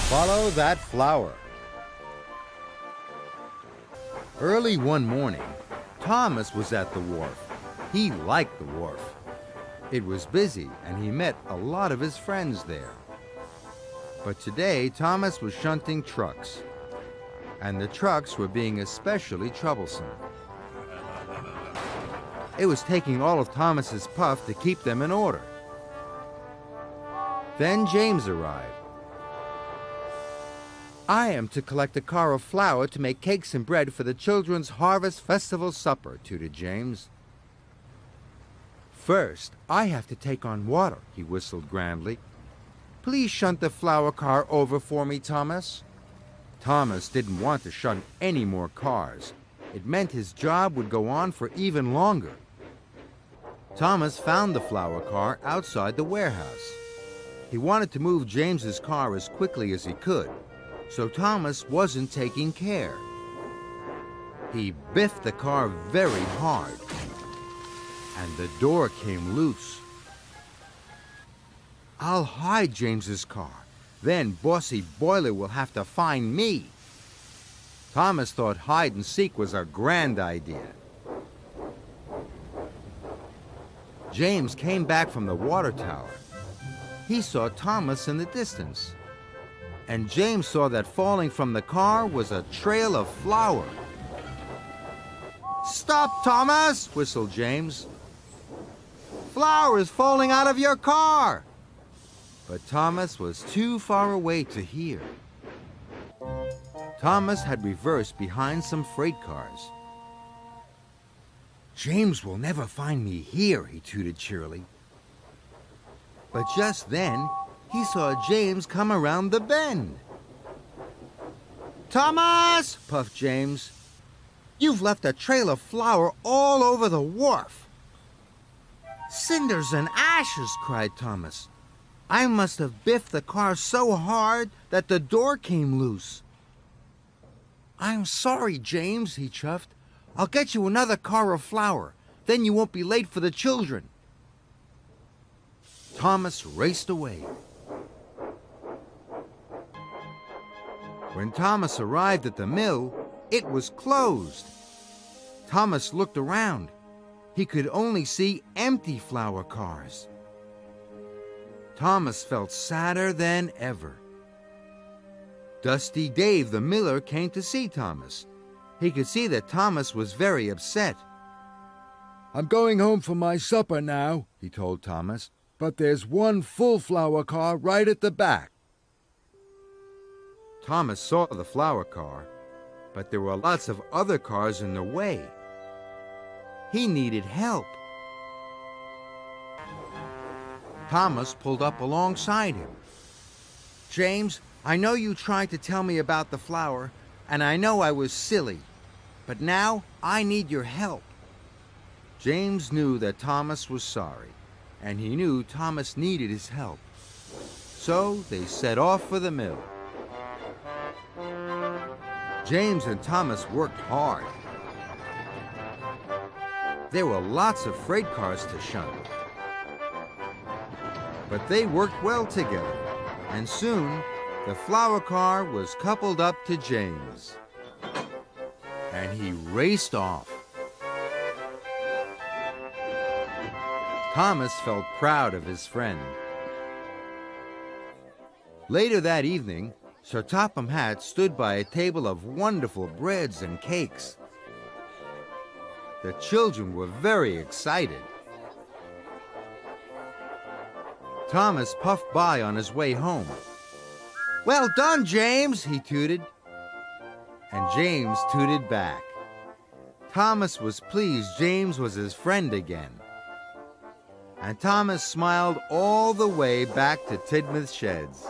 Follow that flower. Early one morning, Thomas was at the wharf. He liked the wharf. It was busy and he met a lot of his friends there. But today, Thomas was shunting trucks, and the trucks were being especially troublesome. It was taking all of Thomas's puff to keep them in order. Then James arrived. "I am to collect a car of flour to make cakes and bread for the children's harvest festival supper," tooted James. "First, I have to take on water," he whistled grandly. "Please shunt the flour car over for me, Thomas." Thomas didn't want to shunt any more cars. It meant his job would go on for even longer. Thomas found the flour car outside the warehouse. He wanted to move James's car as quickly as he could, so Thomas wasn't taking care. He biffed the car very hard, and the door came loose. "I'll hide James's car. Then Bossy Boiler will have to find me." Thomas thought hide and seek was a grand idea. James came back from the water tower. He saw Thomas in the distance, and James saw that falling from the car was a trail of flour. "Stop, Thomas!" whistled James. "Flour is falling out of your car!" But Thomas was too far away to hear. Thomas had reversed behind some freight cars. "James will never find me here," he tooted cheerily. But just then, he saw James come around the bend. "Thomas!" puffed James. "You've left a trail of flour all over the wharf." "Cinders and ashes!" cried Thomas. "I must have biffed the car so hard that the door came loose." "I'm sorry, James," he chuffed. "I'll get you another car of flour. Then you won't be late for the children." Thomas raced away. When Thomas arrived at the mill, it was closed. Thomas looked around. He could only see empty flour cars. Thomas felt sadder than ever. Dusty Dave, the miller, came to see Thomas. He could see that Thomas was very upset. "I'm going home for my supper now," he told Thomas, "but there's one full flour car right at the back." Thomas saw the flour car, but there were lots of other cars in the way. He needed help. Thomas pulled up alongside him. "James, I know you tried to tell me about the flour, and I know I was silly, but now I need your help." James knew that Thomas was sorry, and he knew Thomas needed his help. So they set off for the mill. James and Thomas worked hard. There were lots of freight cars to shunt. But they worked well together, and soon the flour car was coupled up to James. And he raced off. Thomas felt proud of his friend. Later that evening, Sir Topham Hatt stood by a table of wonderful breads and cakes. The children were very excited. Thomas puffed by on his way home. "Well done, James," he tooted. And James tooted back. Thomas was pleased James was his friend again. And Thomas smiled all the way back to Tidmouth Sheds.